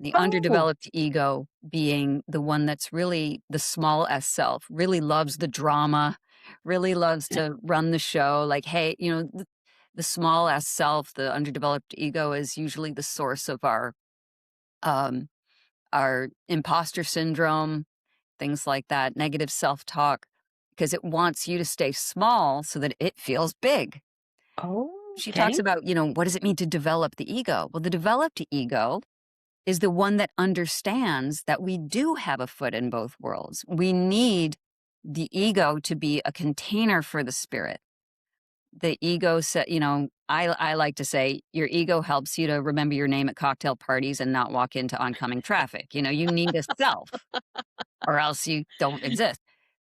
The Oh, underdeveloped ego being the one that's really the small s self, really loves the drama, really loves to run the show. Like, hey, the small s self, the underdeveloped ego is usually the source of um, our imposter syndrome, things like that, negative self-talk, because it wants you to stay small so that it feels big. She talks okay. about, what does it mean to develop the ego? Well, the developed ego is the one that understands that we do have a foot in both worlds. We need the ego to be a container for the spirit. The ego said, I like to say your ego helps you to remember your name at cocktail parties and not walk into oncoming traffic. You need a self or else you don't exist.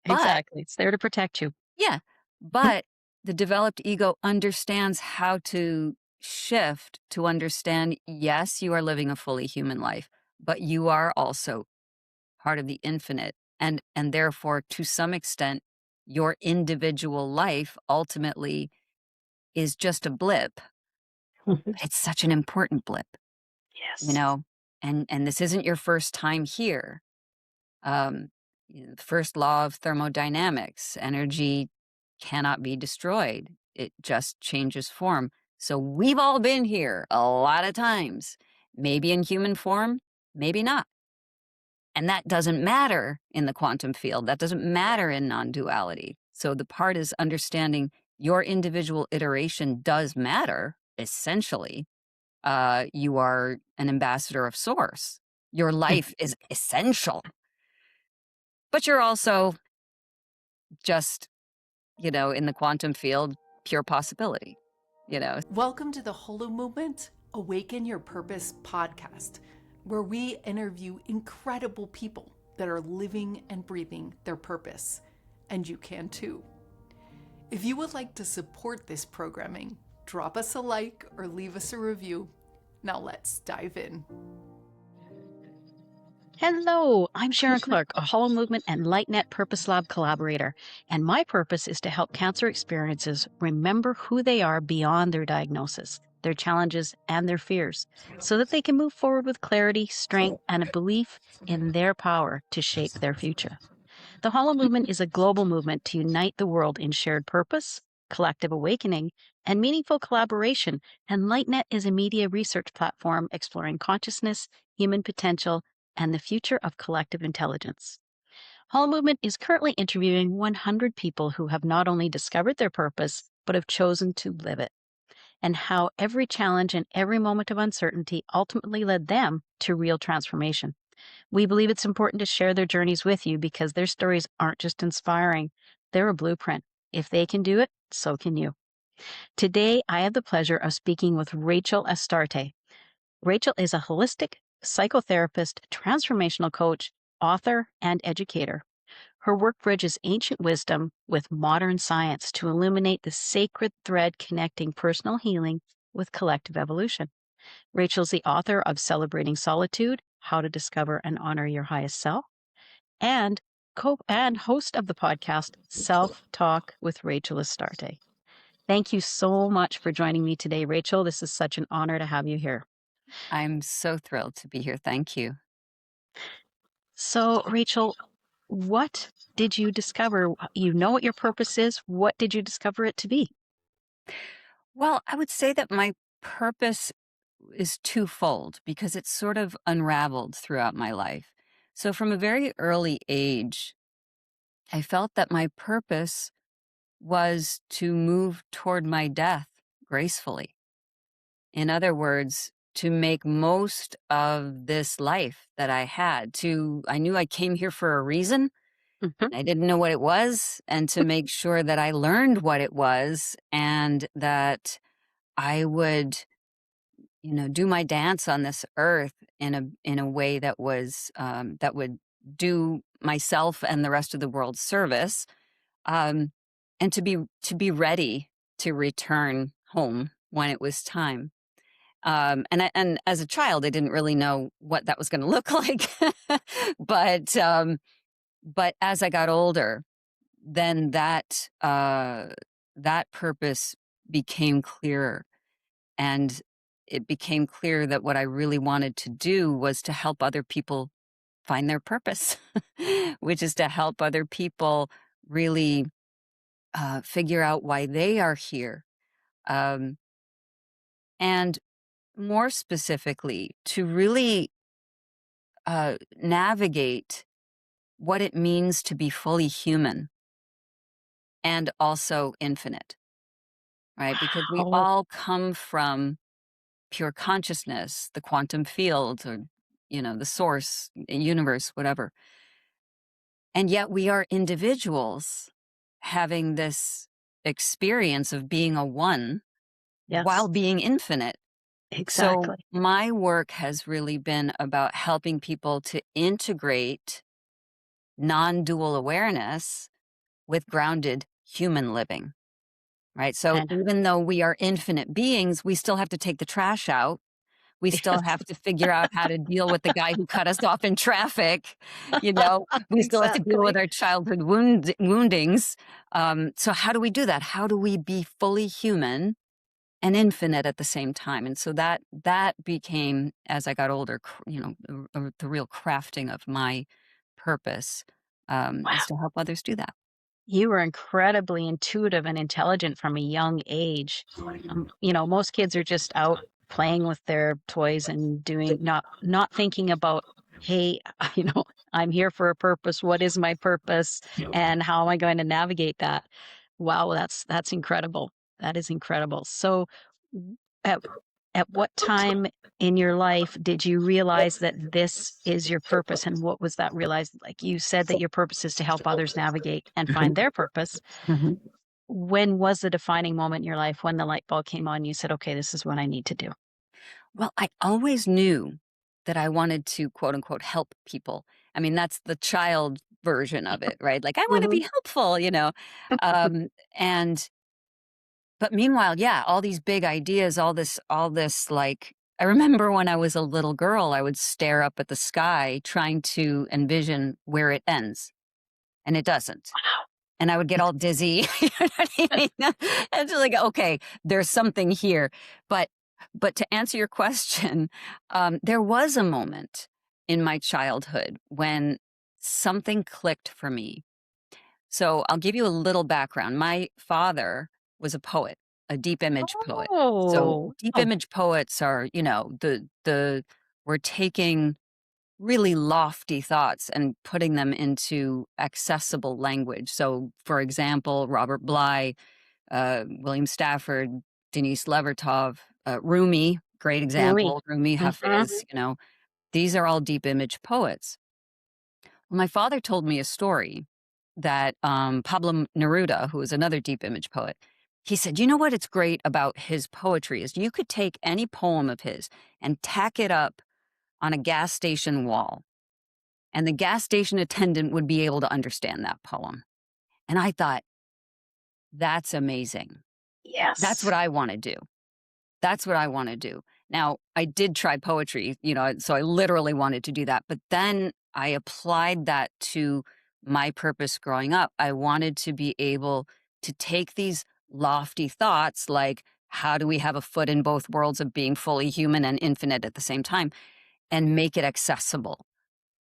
But Exactly. It's there to protect you. yeah, but the developed ego understands how to shift to understand, yes, you are living a fully human life, but you are also part of the infinite. And therefore, to some extent, your individual life ultimately is just a blip, but it's such an important blip, you Yes. know? And this isn't your first time here. Um, the first law of thermodynamics, energy cannot be destroyed. It just changes form. So we've all been here a lot of times, maybe in human form, maybe not. And that doesn't matter in the quantum field. That doesn't matter in non duality. So the part is understanding your individual iteration does matter, essentially. You are an ambassador of source. Your life is essential, but you're also just, in the quantum field, pure possibility, you know? Welcome to the Holomovement Awaken Your Purpose Podcast, where we interview incredible people that are living and breathing their purpose. And you can too. If you would like to support this programming, drop us a like or leave us a review. Now let's dive in. Hello, I'm Sharon Clark, a Holomovement and LightNet Purpose Lab collaborator, and my purpose is to help cancer experiencers remember who they are beyond their diagnosis, their challenges, and their fears, so that they can move forward with clarity, strength, and a belief in their power to shape their future. The Hollow Movement is a global movement to unite the world in shared purpose, collective awakening, and meaningful collaboration. And LightNet is a media research platform exploring consciousness, human potential, and the future of collective intelligence. Hollow Movement is currently interviewing 100 people who have not only discovered their purpose, but have chosen to live it, and how every challenge and every moment of uncertainty ultimately led them to real transformation. We believe it's important to share their journeys with you because their stories aren't just inspiring, they're a blueprint. If they can do it, so can you. Today, I have the pleasure of speaking with Rachel Astarte. Rachel is a holistic psychotherapist, transformational coach, author, and educator. Her work bridges ancient wisdom with modern science to illuminate the sacred thread connecting personal healing with collective evolution. Rachel's the author of Celebrating Solitude, How to Discover and Honor Your Highest Self, and and host of the podcast Self Talk with Rachel Astarte. Thank you so much for joining me today, Rachel. This is such an honor to have you here. I'm so thrilled to be here. Thank you. So, Rachel, what did you discover? You know what your purpose is. What did you discover it to be? Well, I would say that my purpose is twofold because it's sort of unraveled throughout my life. So, from a very early age, I felt that my purpose was to move toward my death gracefully. In other words, to make most of this life that I had. I knew I came here for a reason. Mhm. I didn't know what it was, and to make sure that I learned what it was and that I would, do my dance on this earth in a way that was that would do myself and the rest of the world service, um, and to be ready to return home when it was time. And as a child, I didn't really know what that was going to look like, but as I got older, then that purpose became clearer, and it became clear that what I really wanted to do was to help other people find their purpose, which is to help other people really figure out why they are here. Um, and more specifically, to really navigate what it means to be fully human and also infinite, right? Because we Wow. all come from pure consciousness, the quantum field, or, the source, universe, whatever. And yet we are individuals having this experience of being a one Yes, while being infinite. So exactly. my work has really been about helping people to integrate non-dual awareness with grounded human living, right? So And even though we are infinite beings, we still have to take the trash out. We still yes, have to figure out how to deal with the guy who cut us off in traffic. We still have to deal with exactly. our childhood woundings. So how do we do that? How do we be fully human and infinite at the same time? And so that became, as I got older, the real crafting of my purpose, Wow. is to help others do that. You were incredibly intuitive and intelligent from a young age. Most kids are just out playing with their toys and doing not thinking about, hey, I'm here for a purpose. What is my purpose, and how am I going to navigate that? Wow, that's incredible. That is incredible. So, at at what time in your life did you realize that this is your purpose, and what was that realize? Like you said that your purpose is to help others navigate and find their purpose. Mhm. When was the defining moment in your life when the light bulb came on? You said, okay, this is what I need to do. Well, I always knew that I wanted to, quote unquote, help people. I mean, that's the child version of it, right? Like, I want to Hmm. be helpful. Um, and, but meanwhile, yeah, all these big ideas, all this, like, I remember when I was a little girl, I would stare up at the sky trying to envision where it ends, and it doesn't. And I would get all dizzy. You know what I mean? And just like, okay, there's something here. But to answer your question, there was a moment in my childhood when something clicked for me. So I'll give you a little background. My father was a poet, a deep image poet. So Oh, deep oh, image poets are, the we're taking really lofty thoughts and putting them into accessible language. So, for example, Robert Bly, William Stafford, Denise Levertov, Rumi, great Rumi. example, Rumi, Hmm. Hafiz, these are all deep image poets. Well, my father told me a story that Pablo Neruda, who is another deep image poet, he said, you know what it's great about his poetry is you could take any poem of his and tack it up on a gas station wall, and the gas station attendant would be able to understand that poem. And I thought, that's amazing. That's Yes. what I want to do. That's what I want to do. Now, I did try poetry, so I literally wanted to do that. But then I applied that to my purpose growing up. I wanted to be able to take these lofty thoughts, like, how do we have a foot in both worlds of being fully human and infinite at the same time, and make it accessible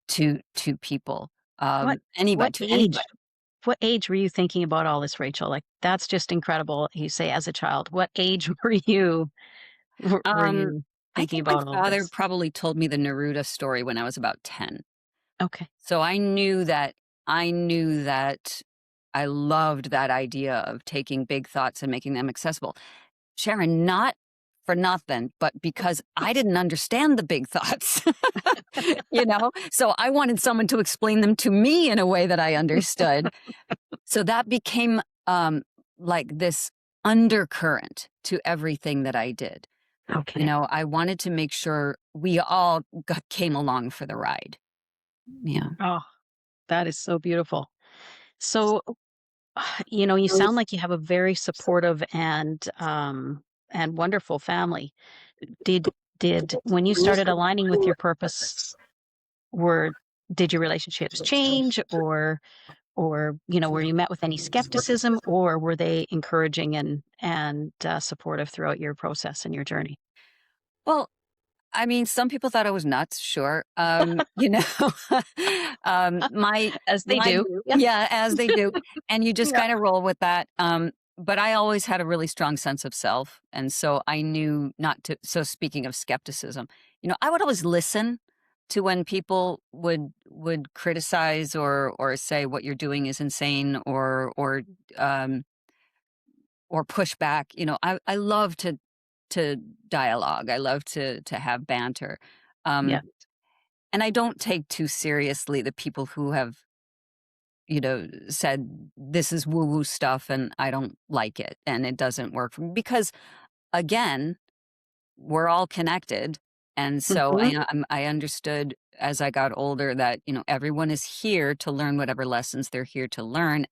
to people, What anybody, what to anybody. age what age were you thinking about all this, Rachel? Like that's just incredible. You say as a child. What age were Um, you I thinking think my about all of father this? probably told me the Neruda story when I was about 10. Okay. So I knew that I loved that idea of taking big thoughts and making them accessible. Sharon, not for nothing, but because I didn't understand the big thoughts. So I wanted someone to explain them to me in a way that I understood. So that became like this undercurrent to everything that I did. Okay. I wanted to make sure we all came along for the ride. Yeah. Oh, that is so beautiful. So, you sound like you have a very supportive and wonderful family. Did did when you started aligning with your purpose, were did your relationships change, or were you met with any skepticism, or were they encouraging and supportive throughout your process and your journey? Well, I mean, some people thought I was nuts, sure. My As they my do. Yeah. yeah, as they do, and you just Yeah. kinda roll with that, but I always had a really strong sense of self, and so I knew not to so speaking of skepticism, I would always listen to when people would criticize or say what you're doing is insane um or push back. I love to dialogue. I love to have banter. Yeah. Um, and I don't take too seriously the people who have, said this is woo-woo stuff and I don't like it and it doesn't work for me because again, we're all connected. And so Mhm. I understood as I got older that, everyone is here to learn whatever lessons they're here to learn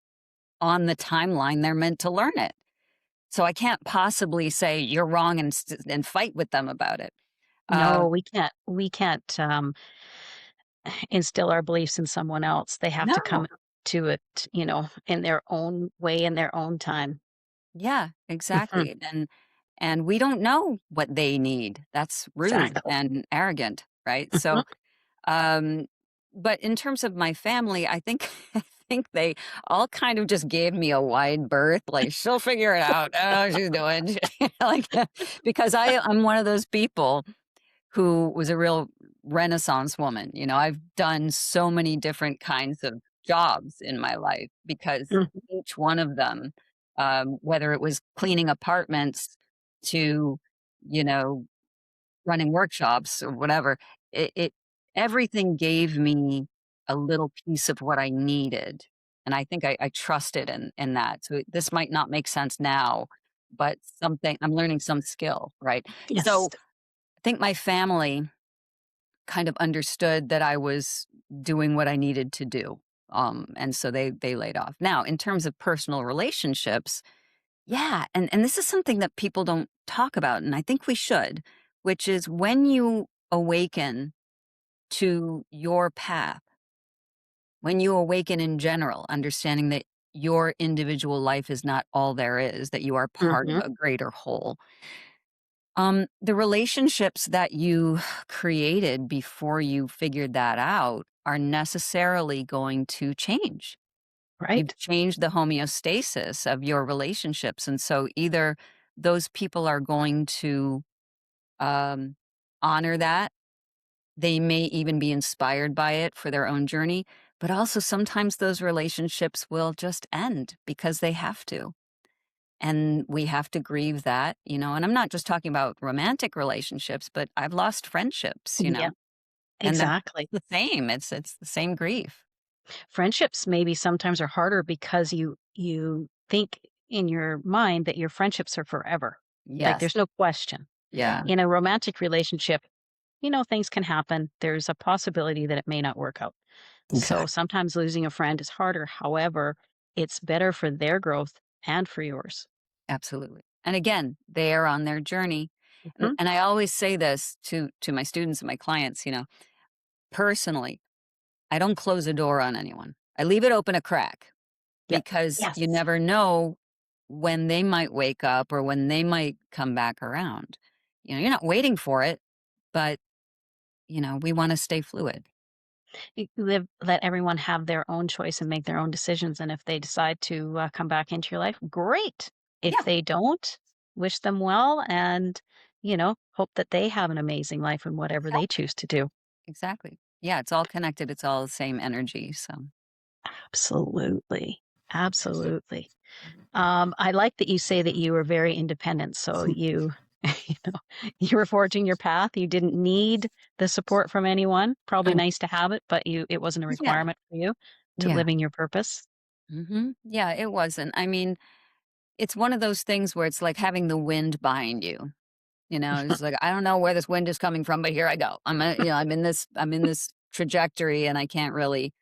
on the timeline they're meant to learn it. So I can't possibly say you're wrong and fight with them about it. No, Um, we can't, instill our beliefs in someone else. They have to no. come to it, in their own way, in their own time. Yeah, Mhm. exactly. And we don't know what they need. That's rude Exactly. and arrogant, right? Mhm. Um, but in terms of my family, I think I think they all kind of just gave me a wide berth, like she'll figure it out. Oh, she's doing like because I'm one of those people who was a real renaissance woman. I've done so many different kinds of jobs in my life because Mhm. each one of them, whether it was cleaning apartments to, you know, running workshops or whatever, it everything gave me a little piece of what I needed. And I think I trusted in that. So this might not make sense now, but something I'm learning some skill, right? Yes. So I think my family kind of understood that I was doing what I needed to do. And so they laid off. Now, in terms of personal relationships, yeah, and this is something that people don't talk about, and I think we should, which is when you awaken to your path, when you awaken in general, understanding that your individual life is not all there is, that you are part of Mhm. a greater whole. The relationships that you created before you figured that out are necessarily going to change. Right. You've changed the homeostasis of your relationships. And so either those people are going to um, honor that, they may even be inspired by it for their own journey, but also sometimes those relationships will just end because they have to. And we have to grieve that, and I'm not just talking about romantic relationships, but I've lost friendships, Yeah, and that's exactly. the same. It's the same grief. Friendships maybe sometimes are harder because you think in your mind that your friendships are forever. Like, Yes. there's no question. Yeah. In a romantic relationship, things can happen. There's a possibility that it may not work out. So Exactly. sometimes losing a friend is harder. However, it's better for their growth and for yours. Absolutely. And again, they are on their journey. And, Mhm. and I always say this to my students and my clients, personally, I don't close a door on anyone. I leave it open a crack Yep. because you Yes. never know when they might wake up or when they might come back around. You're not waiting for it, but we want to stay fluid. Let everyone have their own choice and make their own decisions. And if they decide to come back into your life, great. If Yeah, they don't, wish them well and, hope that they have an amazing life in whatever they exactly. choose to do. Exactly. Yeah, it's all connected. It's all the same energy. So, Absolutely. Absolutely. I like that you say that you were very independent. So you know, you were forging your path. You didn't need the support from anyone. Probably um, nice to have it, but it wasn't a yeah, requirement for you to yeah, living your purpose. yeah. It wasn't. I mean, it's one of those things where it's like having the wind behind you. It's like I don't know where this wind is coming from, but here I go. I'm in this trajectory, and I can't really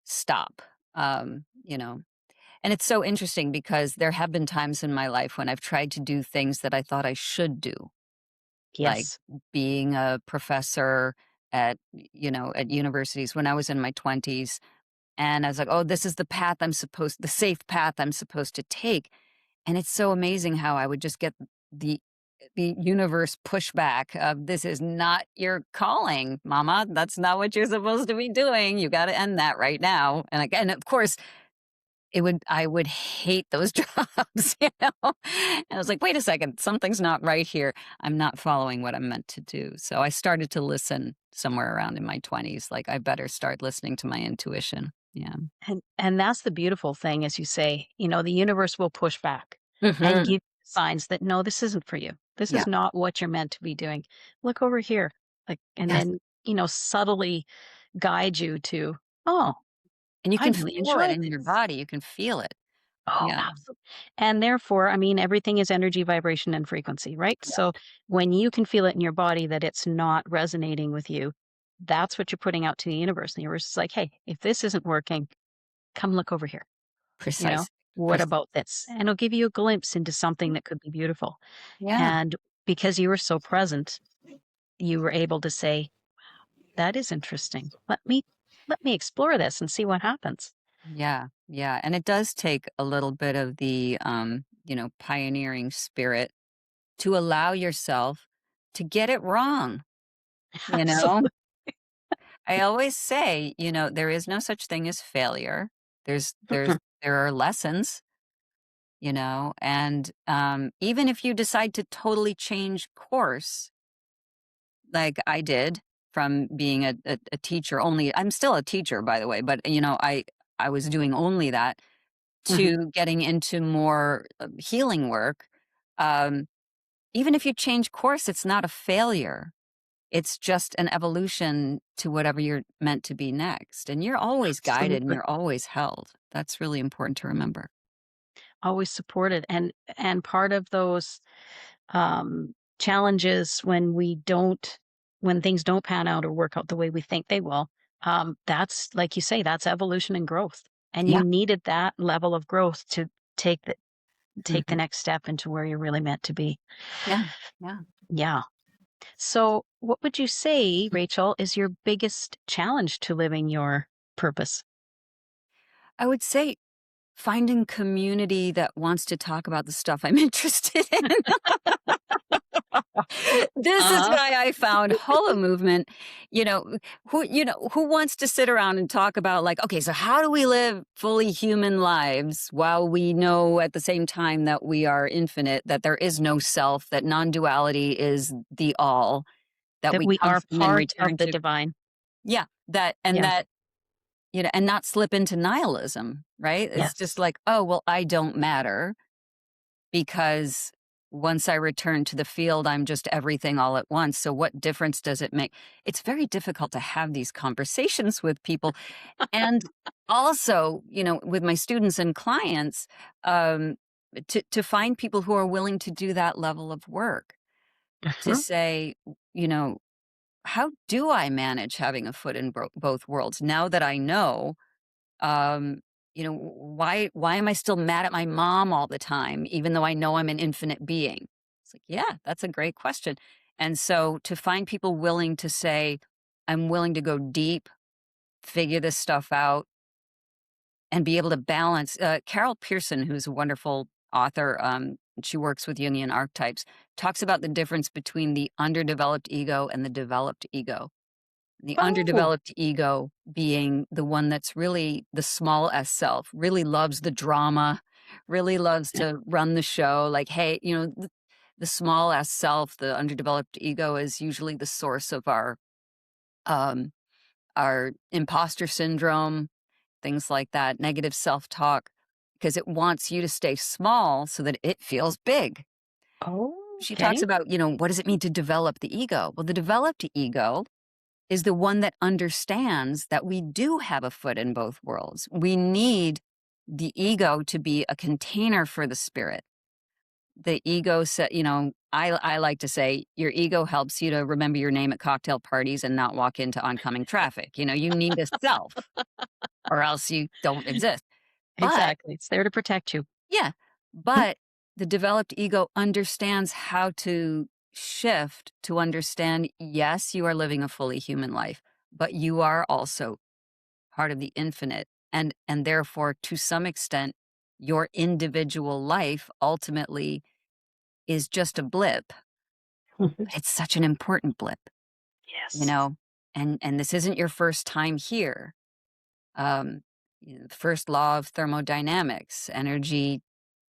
stop. Um, you know, and it's so interesting because there have been times in my life when I've tried to do things that I thought I should do, like Yes. being a professor at universities when I was in my 20s. And I was like, oh, this is the safe path I'm supposed to take. And it's so amazing how I would just get the the universe pushback of, "This is not your calling, mama. That's not what you're supposed to be doing. You gotta end that right now." And again, of course, I would hate those jobs, you know? And I was like, "Wait a second, something's not right here. I'm not following what I'm meant to do." So I started to listen somewhere around in my 20s, like, I better start listening to my intuition. Yeah. And that's the beautiful thing, as you say, the universe will push back and Mhm. give signs that, no, this isn't for you. This Yeah. is not what you're meant to be doing. Look over here. Like, and Yes. then, subtly guide you to, oh, And you I can really feel it enjoy in your this. body. You can feel it. Oh, Yeah. absolutely. And therefore, I mean, everything is energy, vibration, and frequency, right? Yeah. So when you can feel it in your body that it's not resonating with you, that's what you're putting out to the universe. The universe is like, hey, if this isn't working, come look over here. You know, Precise. what Prec about this? And it'll give you a glimpse into something that could be beautiful. Yeah. And because you were so present, you were able to say, that is interesting. Let me explore this and see what happens. Yeah. Yeah. And it does take a little bit of the, pioneering spirit to allow yourself to get it wrong, you know? Absolutely. I always say, there is no such thing as failure. There are lessons, and, even if you decide to totally change course, like I did from being a teacher only. I'm still a teacher, by the way, but, I was doing only that Mhm. to getting into more, healing work. Um, Even if you change course, it's not a failure. It's just an evolution to whatever you're meant to be next, and you're always guided and Absolutely. you're always held. That's really important to remember. Always supported. And part of those challenges when things don't pan out or work out the way we think they will, that's like you say, that's evolution and growth. And you Yeah. needed that level of growth to take the take the Mhm. next step into where you're really meant to be. Yeah. Yeah. Yeah. So what would you say, Rachel, is your biggest challenge to living your purpose? I would say finding community that wants to talk about the stuff I'm interested in. This is Uh-huh. why I found Holomovement, who wants to sit around and talk about, like, okay, so how do we live fully human lives while we know at the same time that we are infinite, that there is no self, that non-duality is the all, that That we we come are from and part of return the to. divine. Yeah, Yeah. and not slip into nihilism, right? It's just Yes. like, oh, well, I don't matter because once I return to the field, I'm just everything all at once. So what difference does it make? It's very difficult to have these conversations with people. And also, with my students and clients, um, to find people who are willing to do that level of work, to Uh-huh. say, you know, how do I manage having a foot in both worlds now that I know? um why am I still mad at my mom all the time even though I know I'm an infinite being? It's like, yeah, that's a great question. And so to find people willing to say, I'm willing to go deep, figure this stuff out, and be able to balance. Carol Pearson, who's a wonderful author, she works with Jungian archetypes, talks about the difference between the underdeveloped ego and the developed ego. The Oh. underdeveloped ego being the one that's really the small s self, really loves the drama, really loves to run the show. Like, hey, the small s self, the underdeveloped ego is usually the source of um, our imposter syndrome, things like that, negative self-talk, because it wants you to stay small so that it feels big. Oh, She talks okay. about, what does it mean to develop the ego? Well, the developed ego is the one that understands that we do have a foot in both worlds. We need the ego to be a container for the spirit. The ego said, I like to say your ego helps you to remember your name at cocktail parties and not walk into oncoming traffic. You need a self or else you don't exist. But Exactly. It's there to protect you. yeah, but the developed ego understands how to shift to understand, yes, you are living a fully human life, but you are also part of the infinite. And therefore, to some extent, your individual life ultimately is just a blip. Mhm. It's such an important blip, you Yes. know, and this isn't your first time here. Um, the first law of thermodynamics, energy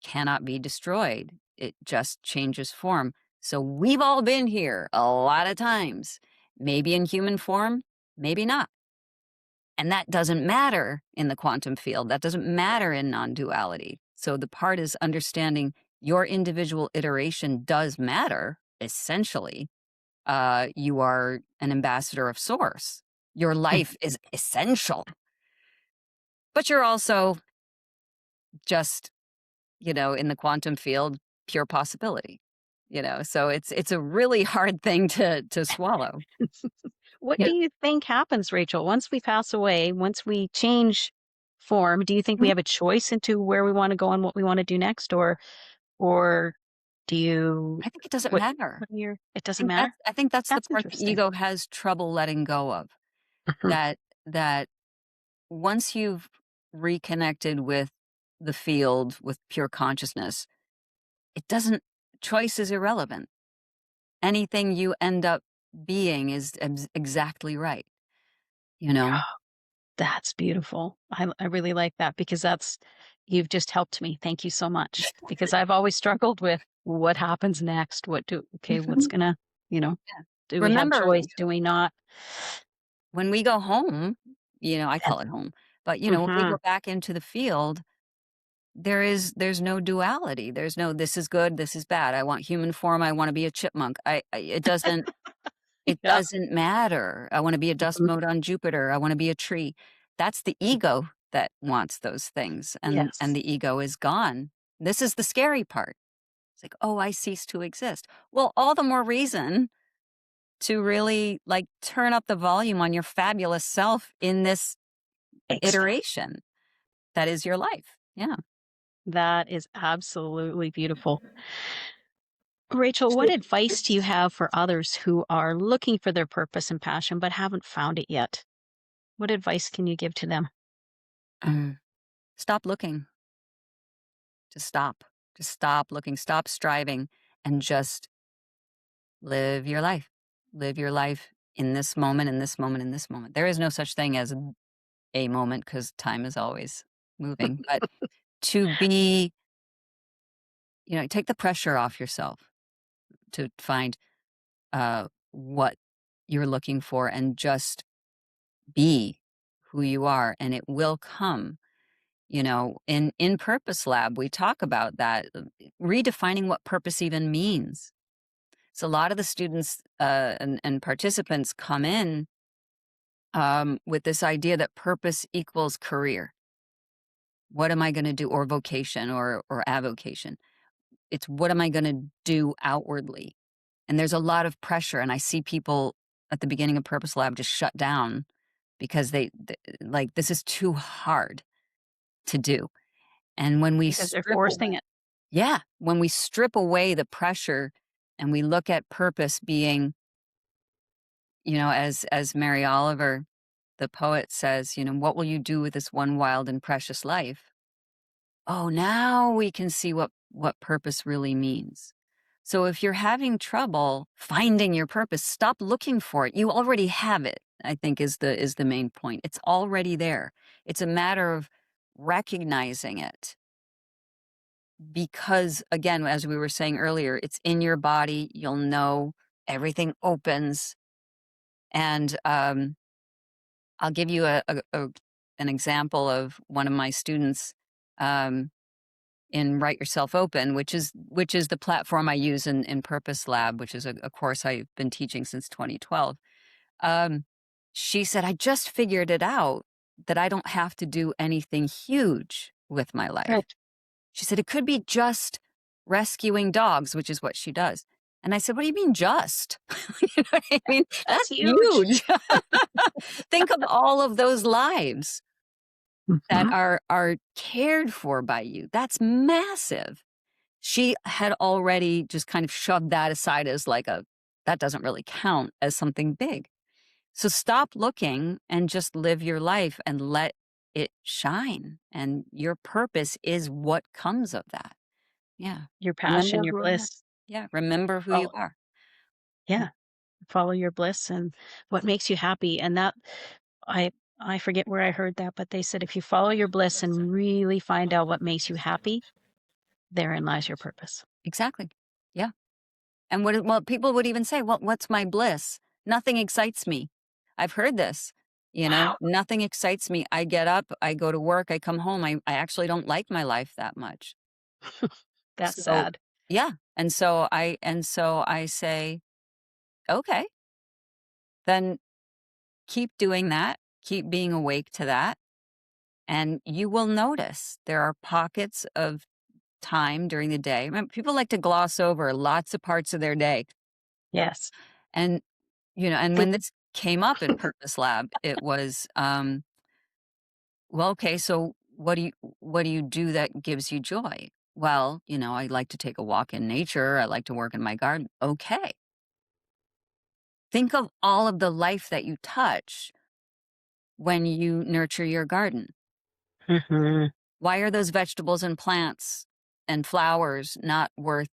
cannot be destroyed. It just changes form. So we've all been here a lot of times, maybe in human form, maybe not. And that doesn't matter in the quantum field. That doesn't matter in non duality. So the part is understanding your individual iteration does matter, essentially. You are an ambassador of source. Your life is essential, but you're also just, in the quantum field, pure possibility. So it's a really hard thing to swallow. What Yeah. do you think happens, Rachel, once we pass away, once we change form? Do you think we Mhm. have a choice into where we want to go and what we want to do next, or do you? I think it doesn't What? matter. What are your? It I doesn't think matter. that's the That's part the interesting. ego has trouble letting go of. Mhm. That once you've reconnected with the field with pure consciousness, it doesn't choice is irrelevant. Anything you end up being is exactly right, you know? That's beautiful. I really like that because you've just helped me. Thank you so much. Because I've always struggled with what happens next. What's Mhm. gonna, you know, Yeah. do we have Remember, choice? Do we not? when we go home, I call it home, but, when we Hmm. go back into the field, there's no duality. There's no, "This is good, this is bad. I want human form, I wanna be a chipmunk." It Yeah. doesn't matter. I wanna be a dust Mhm. mote on Jupiter. I wanna be a tree. That's the ego that wants those things, and Yes. the ego is gone. This is the scary part. It's like, "Oh, I cease to exist." Well, all the more reason to really, like, turn up the volume on your fabulous self in this Excellent. iteration that is your life. Yeah. That is absolutely beautiful. Rachel, what advice do you have for others who are looking for their purpose and passion but haven't found it yet? What advice can you give to them? Mm. Stop looking. Just stop. Just stop looking, stop striving, and just live your life. Live your life in this moment, in this moment, in this moment. There is no such thing as a moment because time is always moving. But to be, take the pressure off yourself to find what you're looking for and just be who you are, and it will come. In Purpose Lab, we talk about that, redefining what purpose even means. So a lot of the students and participants come in with this idea that purpose equals career. What am I going to do, or vocation, or avocation? It's what am I going to do outwardly? And there's a lot of pressure, and I see people at the beginning of Purpose Lab just shut down because like, this is too hard to do. And when we Because they're strip forcing away, it. yeah, when we strip away the pressure and we look at purpose being, as Mary Oliver, the poet, says, what will you do with this one wild and precious life? Oh, now we can see what purpose really means. So if you're having trouble finding your purpose, stop looking for it. You already have it, I think is the main point. It's already there. It's a matter of recognizing it because, again, as we were saying earlier, it's in your body. You'll know, everything opens. And I'll give you an example of one of my students. Um, in Write Yourself Open, which is the platform I use in Purpose Lab, which is a course I've been teaching since 2012. Um, she said, "I just figured it out that I don't have to do anything huge with my life." Right. She said, "It could be just rescuing dogs," which is what she does. And I said, "What do you mean just?" You know what I mean? That's That's huge. huge. Think of all of those lives that Mhm. are cared for by you. That's massive. She had already just kind of shoved that aside as like that doesn't really count as something big. So stop looking and just live your life and let it shine. And your purpose is what comes of that. Yeah. Your passion, Remember your who, yeah. bliss. Yeah. Remember who you Well, are. Yeah. Follow your bliss and what makes you happy. And that I I forget where I heard that, but they said if you follow your bliss and really find out what makes you happy, therein lies your purpose. Exactly. Yeah. And well, people would even say, "Well, what's my bliss? Nothing excites me." I've heard this, Wow. nothing excites me. I get up, I go to work, I come home. I actually don't like my life that much. That's So, sad. yeah. And so I say, "Okay, then keep doing that. Keep being awake to that, and you will notice there are pockets of time during the day." Remember, people like to gloss over lots of parts of their day. Yes. And, and The when this came up in Purpose Lab, it was, well, okay, so what do you do that gives you joy? Well, I like to take a walk in nature. I like to work in my garden. Okay. Think of all of the life that you touch when you nurture your garden. Mhm. Why are those vegetables and plants and flowers not worth,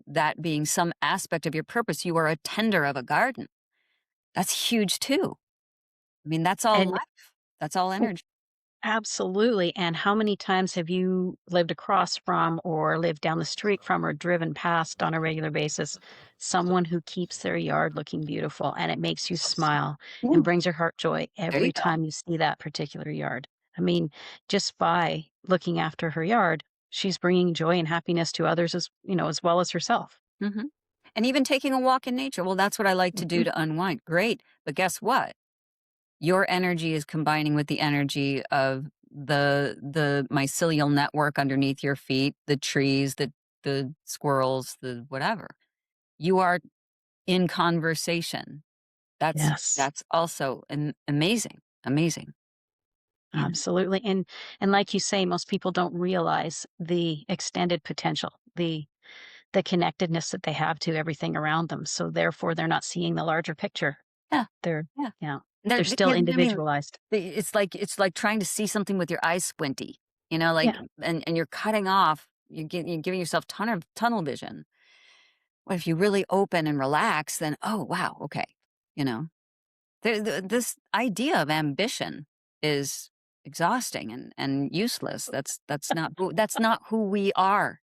that being some aspect of your purpose? You are a tender of a garden. That's huge too. I mean, that's all And life. That's all energy. absolutely. And how many times have you lived across from or lived down the street from or driven past on a regular basis someone who keeps their yard looking beautiful and it makes you smile and Ooh, brings your heart joy there you every go. time you see that particular yard? I mean, just by looking after her yard, she's bringing joy and happiness to others as well as herself. Mhm. And even taking a walk in nature, well, that's what I like to do Mhm. to unwind. Great, but guess what? Your energy is combining with the energy of the mycelial network underneath your feet, the trees, the squirrels, the whatever. You are in conversation. That's Yes. that's also amazing, amazing. You know? Absolutely. And like you say, most people don't realize the extended potential, the connectedness that they have to everything around them. So therefore they're not seeing the larger picture. Yeah, They're yeah. yeah, They're they're they still I mean, individualized. it's like trying to see something with your eyes squinty, like, Yeah, and you're cutting off, you're giving yourself tunnel vision. Well, if you really open and relax, then, oh, wow, okay, you know? This idea of ambition is exhausting and useless. That's not who we are.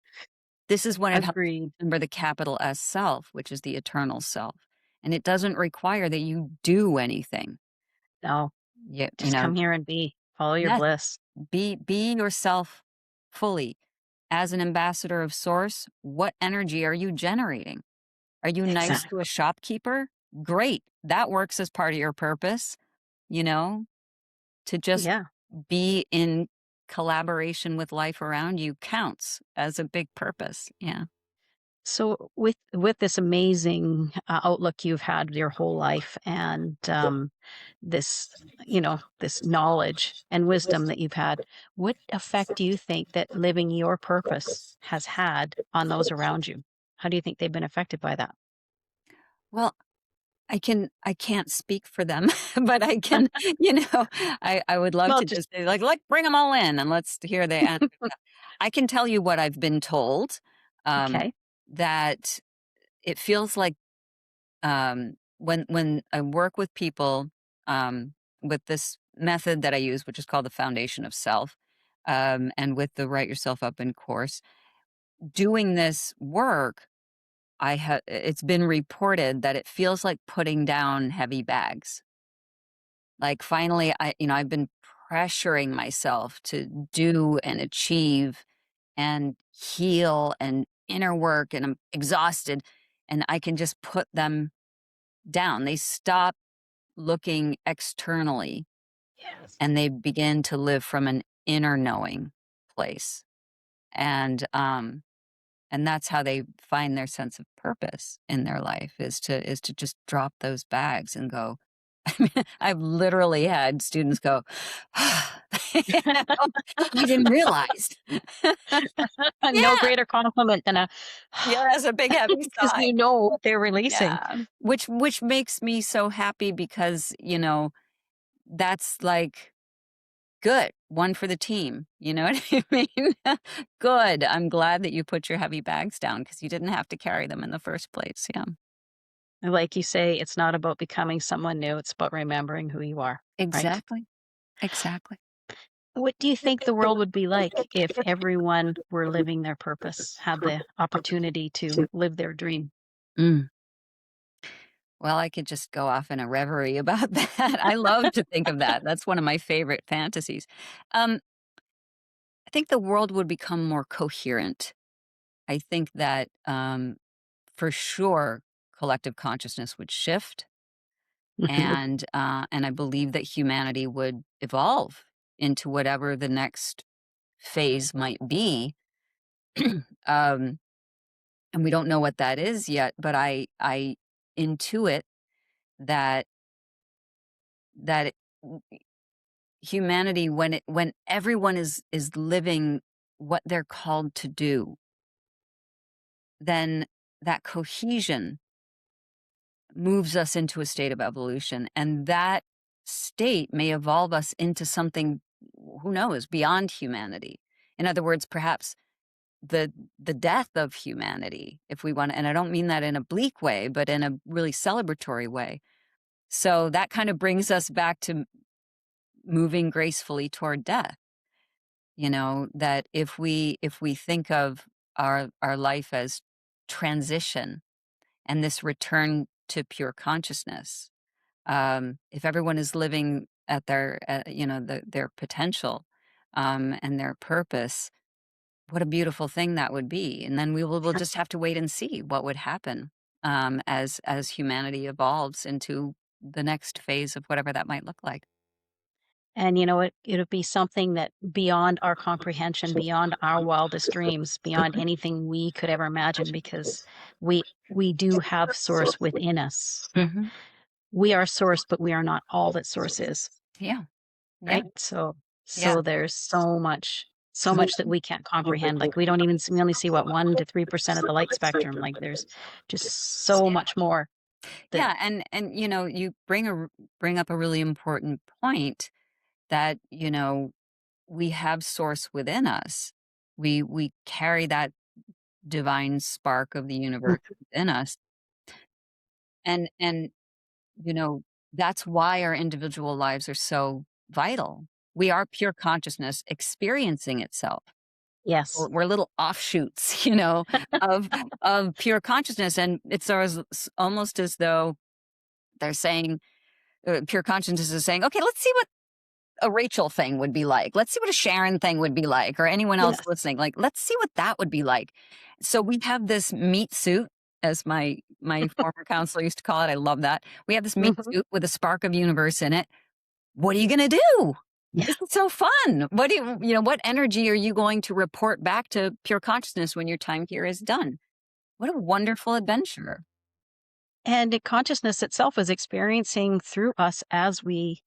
This is when it helps agreed. remember the capital S self, which is the eternal self, and it doesn't require that you do anything. No, You you just know come here and be. Follow your Yes, bliss. be yourself fully. As an ambassador of source, what energy are you generating? Are you nice to a Exactly. shopkeeper? Great. That works as part of your purpose, you know, to just Yeah. be in collaboration with life around you counts as a big purpose. Yeah. So with this amazing outlook you've had your whole life and this this knowledge and wisdom that you've had, what effect do you think that living your purpose has had on those around you? How do you think they've been affected by that? Well, I can't speak for them, but I can, you know, I would love Well, to just just say like bring them all in and let's hear the answer. I can tell you what I've been told, okay. that it feels like, when I work with people, with this method that I use, which is called the foundation of self, and with the Write Yourself Up in course, doing this work, it's been reported that it feels like putting down heavy bags. Like finally, I've been pressuring myself to do and achieve and heal and inner work, and I'm exhausted, and I can just put them down. They stop looking externally Yes. and they begin to live from an inner knowing place. And that's how they find their sense of purpose in their life, is to just drop those bags and go. I mean, I've literally had students go, you know, I didn't realize. No Yeah. greater compliment than a Yeah, that's a big heavy because sigh. you know what they're releasing. Yeah. Which makes me so happy because, that's like Good. One for the team. You know what I mean? Good. I'm glad that you put your heavy bags down because you didn't have to carry them in the first place. Yeah. And like you say, it's not about becoming someone new, it's about remembering who you are, right? Exactly. Exactly. What do you think the world would be like if everyone were living their purpose, had the opportunity to live their dream? Mm. Well, I could just go off in a reverie about that. I love to think of that. That's one of my favorite fantasies. Um, I think the world would become more coherent. I think that for sure collective consciousness would shift, Mhm. and I believe that humanity would evolve into whatever the next phase might be. um, and we don't know what that is yet, but I intuit that that humanity, when everyone is living what they're called to do, then that cohesion moves us into a state of evolution, and that state may evolve us into something, who knows, beyond humanity. In other words, perhaps the the death of humanity, if we want, and I don't mean that in a bleak way, but in a really celebratory way. So that kind of brings us back to moving gracefully toward death. That if we think of our life as transition and this return to pure consciousness, if everyone is living at their their potential, and their purpose, what a beautiful thing that would be. And then we'll just have to wait and see what would happen, as humanity evolves into the next phase of whatever that might look like. And it'll be something that beyond our comprehension, beyond our wildest dreams, beyond anything we could ever imagine, because we do have source within us. Hmm. We are source, but we are not all that source is, Yeah. Yeah. right? So Yeah. so there's so much that we can't comprehend. Like we only see what 1 to 3% of the light spectrum. Like there's just so much more that Yeah, and you bring up a really important point, that we have source within us. We carry that divine spark of the universe within us, and you know that's why our individual lives are so vital. We are pure consciousness experiencing itself. yes. We're little offshoots, of pure consciousness, and almost as though they're saying, pure consciousness is saying, okay, let's see what a Rachel thing would be like. Let's see what a Sharon thing would be like, or anyone else Yes. listening. Like, let's see what that would be like. So we have this meat suit, as my former counselor used to call it. I love that. We have this meat Mhm. suit with a spark of universe in it. What are you going to do? Yeah. This is so fun. What energy are you going to report back to pure consciousness when your time here is done? What a wonderful adventure. And consciousness itself is experiencing through us as we,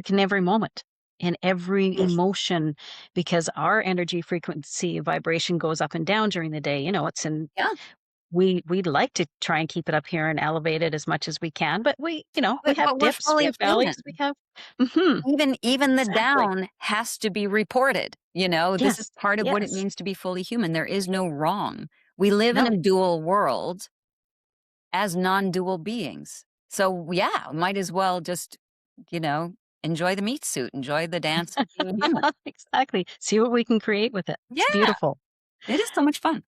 in every moment, in every emotion, because our energy frequency vibration goes up and down during the day. It's in Yeah. we'd like to try and keep it up here and elevate it as much as we can, but we have But we're dips, we fully have human. valleys, we have. Mhm, Even the exactly. down has to be reported. This is Yes. part of what it Yes. means to be fully human. There is no wrong. We live in No. a dual world as non-dual beings. So yeah, might as well just, you know, enjoy the meat suit, enjoy the dance of being human. Exactly. See what we can create with it. It's Yeah, beautiful. it is so much fun.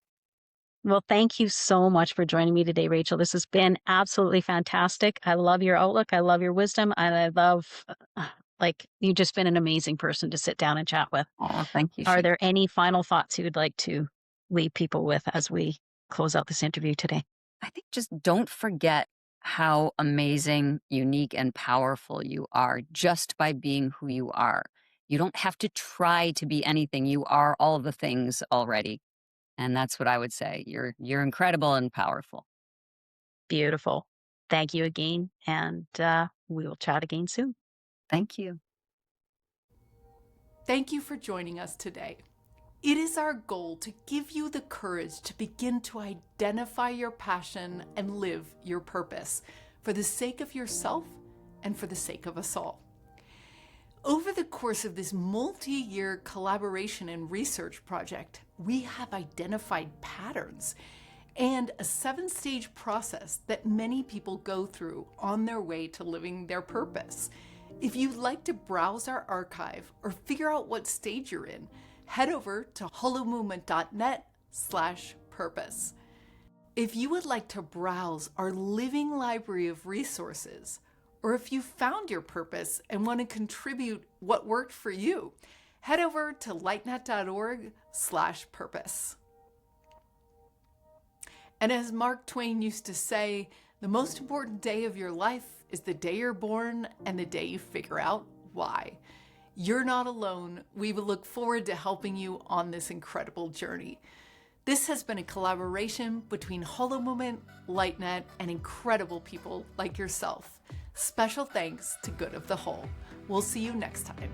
Well, thank you so much for joining me today, Rachel. This has been absolutely fantastic. I love your outlook. I love your wisdom. And I love, like, you've just been an amazing person to sit down and chat with. Oh, thank you, Are Sharon. there any final thoughts you would like to leave people with as we close out this interview today? I think just don't forget how amazing, unique, and powerful you are just by being who you are. You don't have to try to be anything. You are all the things already. And that's what I would say. You're incredible and powerful. Beautiful. Thank you again. And we will chat again soon. Thank you. Thank you for joining us today. It is our goal to give you the courage to begin to identify your passion and live your purpose for the sake of yourself and for the sake of us all. Over the course of this multi-year collaboration and research project, we have identified patterns and a 7-stage process that many people go through on their way to living their purpose. If you'd like to browse our archive or figure out what stage you're in, head over to holomovement.net/purpose. If you would like to browse our living library of resources, or if you found your purpose and want to contribute what worked for you, head over to lightnet.org/purpose. And as Mark Twain used to say, the most important day of your life is the day you're born and the day you figure out why. You're not alone. We will look forward to helping you on this incredible journey. This has been a collaboration between Holomovement, LightNet, and incredible people like yourself. Special thanks to Good of the Whole. We'll see you next time.